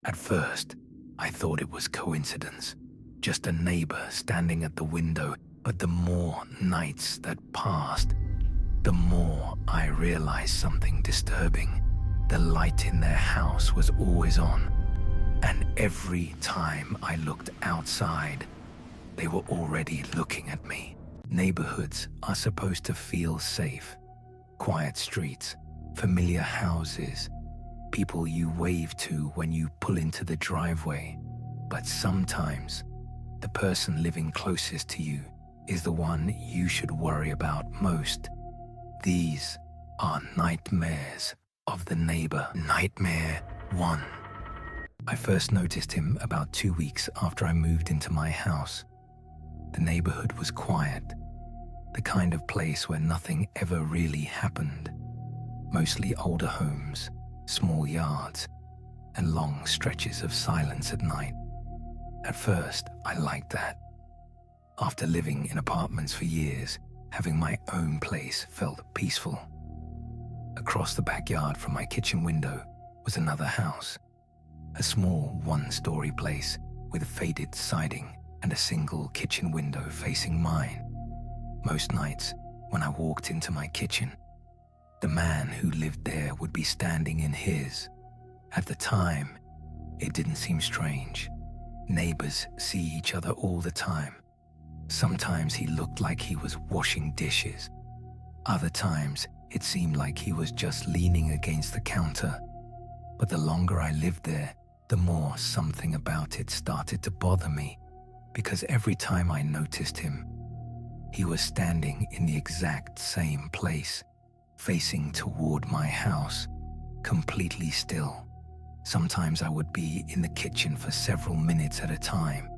At first, I thought it was coincidence, just a neighbor standing at the window, but the more nights that passed, the more I realized something disturbing. The light in their house was always on, and every time I looked outside, they were already looking at me. Neighborhoods are supposed to feel safe. Quiet streets, familiar houses, people you wave to when you pull into the driveway. But sometimes, the person living closest to you is the one you should worry about most. These are nightmares of the neighbor. Nightmare 1. I first noticed him about 2 weeks after I moved into my house. The neighborhood was quiet, the kind of place where nothing ever really happened. Mostly older homes, small yards, and long stretches of silence at night. At first, I liked that. After living in apartments for years, having my own place felt peaceful. Across the backyard from my kitchen window was another house, a small one-story place with faded siding and a single kitchen window facing mine. Most nights, when I walked into my kitchen, the man who lived there would be standing in his. At the time, it didn't seem strange. Neighbors see each other all the time. Sometimes he looked like he was washing dishes. Other times, it seemed like he was just leaning against the counter. But the longer I lived there, the more something about it started to bother me, because every time I noticed him, he was standing in the exact same place, facing toward my house, completely still. Sometimes I would be in the kitchen for several minutes at a time,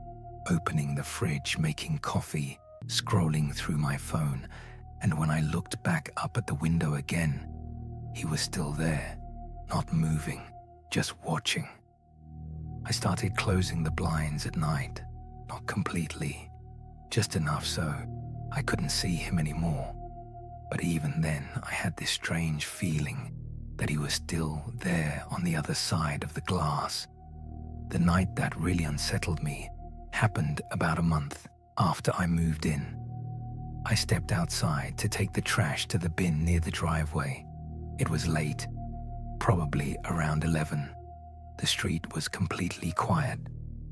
opening the fridge, making coffee, scrolling through my phone, and when I looked back up at the window again, he was still there, not moving, just watching. I started closing the blinds at night, not completely, just enough so I couldn't see him anymore. But even then, I had this strange feeling that he was still there on the other side of the glass. The night that really unsettled me happened about a month after I moved in. I stepped outside to take the trash to the bin near the driveway. It was late, probably around 11. The street was completely quiet.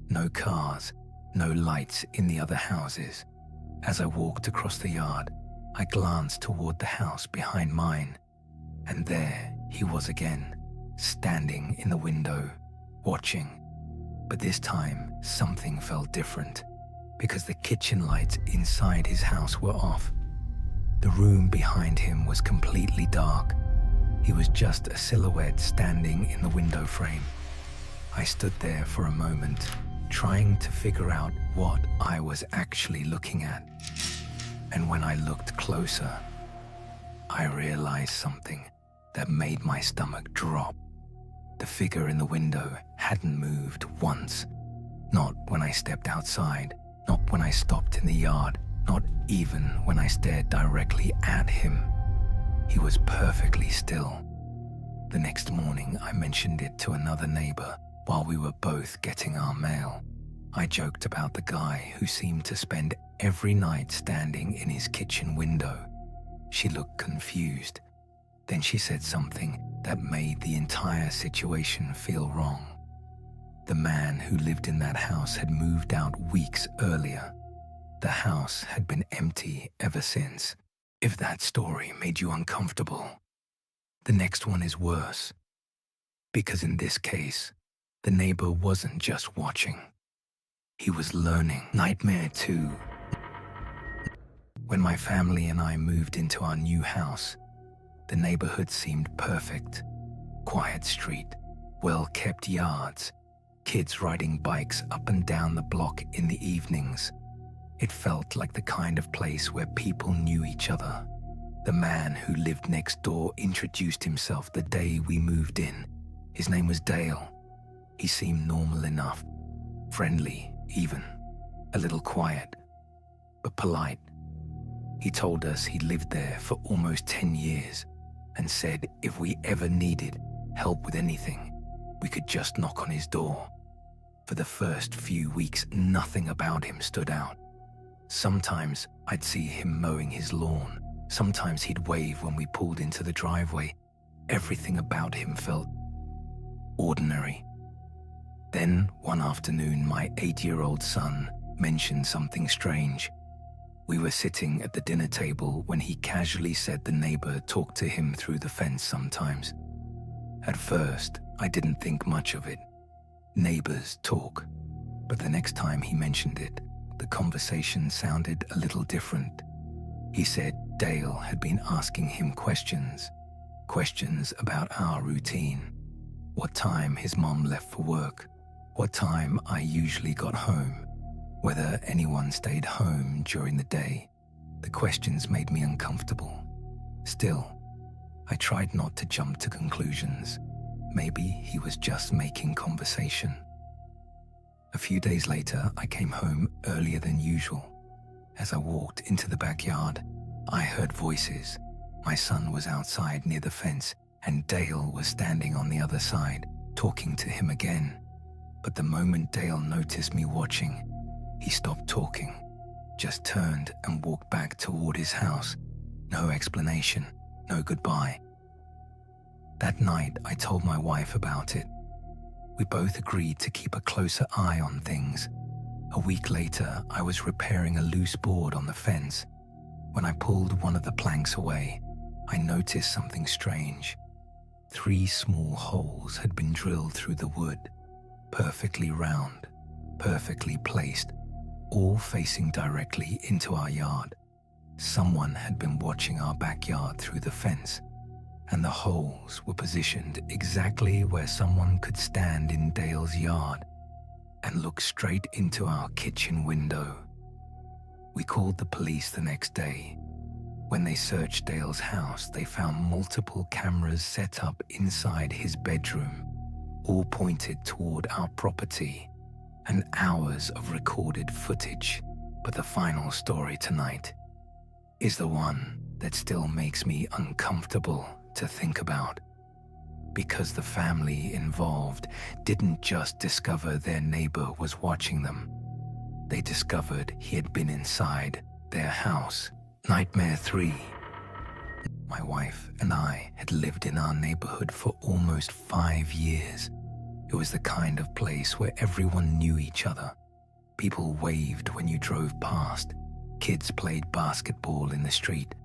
No cars, no lights in the other houses. As I walked across the yard, I glanced toward the house behind mine, and there he was again, standing in the window, watching. But this time, something felt different, because the kitchen lights inside his house were off. The room behind him was completely dark. He was just a silhouette standing in the window frame. I stood there for a moment, trying to figure out what I was actually looking at. And when I looked closer, I realized something that made my stomach drop. The figure in the window hadn't moved once. Not when I stepped outside, not when I stopped in the yard, not even when I stared directly at him. He was perfectly still. The next morning, I mentioned it to another neighbor while we were both getting our mail. I joked about the guy who seemed to spend every night standing in his kitchen window. She looked confused. Then she said something that made the entire situation feel wrong. The man who lived in that house had moved out weeks earlier. The house had been empty ever since. If that story made you uncomfortable, the next one is worse. Because in this case, the neighbor wasn't just watching. He was learning. Nightmare 2. When my family and I moved into our new house, the neighborhood seemed perfect. Quiet street, well-kept yards, kids riding bikes up and down the block in the evenings. It felt like the kind of place where people knew each other. The man who lived next door introduced himself the day we moved in. His name was Dale. He seemed normal enough, friendly even, a little quiet, but polite. He told us he'd lived there for almost 10 years and said if we ever needed help with anything, We could just knock on his door. For the first few weeks, nothing about him stood out. Sometimes I'd see him mowing his lawn. Sometimes he'd wave when we pulled into the driveway. Everything about him felt ordinary. Then, one afternoon, my 8-year-old son mentioned something strange. We were sitting at the dinner table when he casually said the neighbor talked to him through the fence sometimes. At first, I didn't think much of it. Neighbors talk. But the next time he mentioned it, the conversation sounded a little different. He said Dale had been asking him questions about our routine. What time his mom left for work, what time I usually got home, whether anyone stayed home during the day. The questions made me uncomfortable. Still, I tried not to jump to conclusions. Maybe he was just making conversation. A few days later, I came home earlier than usual. As I walked into the backyard, I heard voices. My son was outside near the fence, and Dale was standing on the other side, talking to him again. But the moment Dale noticed me watching, he stopped talking, just turned and walked back toward his house. No explanation, no goodbye. That night, I told my wife about it. We both agreed to keep a closer eye on things. A week later, I was repairing a loose board on the fence. When I pulled one of the planks away, I noticed something strange. 3 small holes had been drilled through the wood, perfectly round, perfectly placed, all facing directly into our yard. Someone had been watching our backyard through the fence, and the holes were positioned exactly where someone could stand in Dale's yard and look straight into our kitchen window. We called the police the next day. When they searched Dale's house, they found multiple cameras set up inside his bedroom, all pointed toward our property, and hours of recorded footage. But the final story tonight is the one that still makes me uncomfortable to think about. Because the family involved didn't just discover their neighbor was watching them. They discovered he had been inside their house. Nightmare 3. My wife and I had lived in our neighborhood for almost 5 years. It was the kind of place where everyone knew each other. People waved when you drove past. Kids played basketball in the street.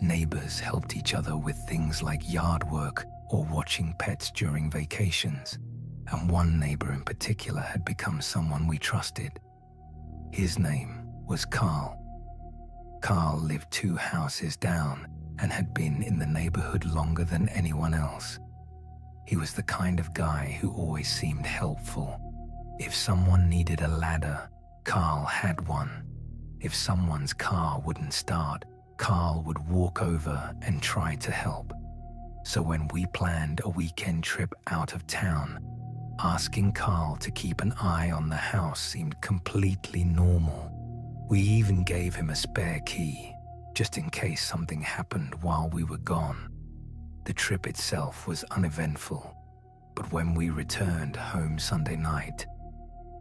Neighbors helped each other with things like yard work or watching pets during vacations. And one neighbor in particular had become someone we trusted. His name was Carl. Carl lived 2 houses down and had been in the neighborhood longer than anyone else. He was the kind of guy who always seemed helpful. If someone needed a ladder, Carl had one. If someone's car wouldn't start, Carl would walk over and try to help. So when we planned a weekend trip out of town, asking Carl to keep an eye on the house seemed completely normal. We even gave him a spare key, just in case something happened while we were gone. The trip itself was uneventful, but when we returned home Sunday night,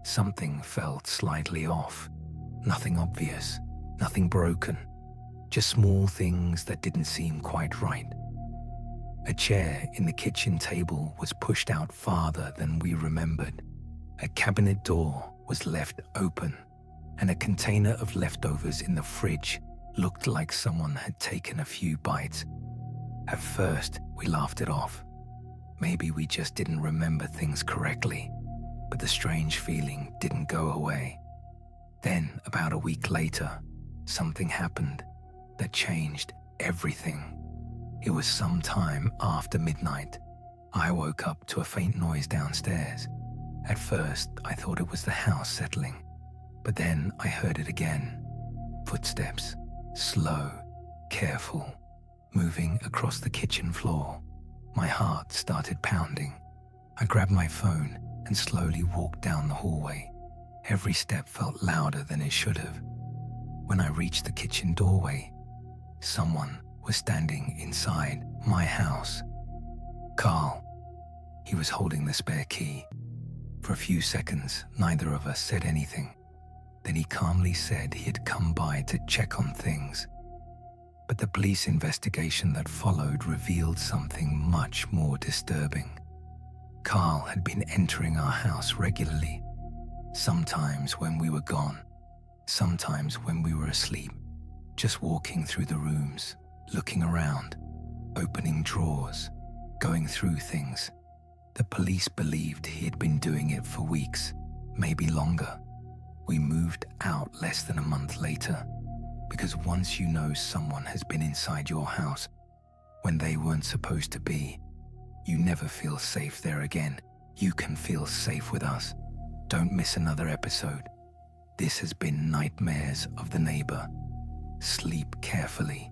something felt slightly off. Nothing obvious, nothing broken, just small things that didn't seem quite right. A chair in the kitchen table was pushed out farther than we remembered. A cabinet door was left open, and a container of leftovers in the fridge looked like someone had taken a few bites. At first, we laughed it off. Maybe we just didn't remember things correctly, but the strange feeling didn't go away. Then, about a week later, something happened that changed everything. It was some time after midnight. I woke up to a faint noise downstairs. At first, I thought it was the house settling, but then I heard it again. Footsteps, slow, careful, moving across the kitchen floor. My heart started pounding. I grabbed my phone and slowly walked down the hallway. Every step felt louder than it should have. When I reached the kitchen doorway, someone was standing inside my house. Carl. He was holding the spare key. For a few seconds, neither of us said anything. Then he calmly said he had come by to check on things. But the police investigation that followed revealed something much more disturbing. Carl had been entering our house regularly, sometimes when we were gone, sometimes when we were asleep, just walking through the rooms, looking around, opening drawers, going through things. The police believed he had been doing it for weeks, maybe longer. We moved out less than a month later, because once you know someone has been inside your house when they weren't supposed to be, you never feel safe there again. You can feel safe with us. Don't miss another episode. This has been Nightmares of the Neighbor. Sleep carefully.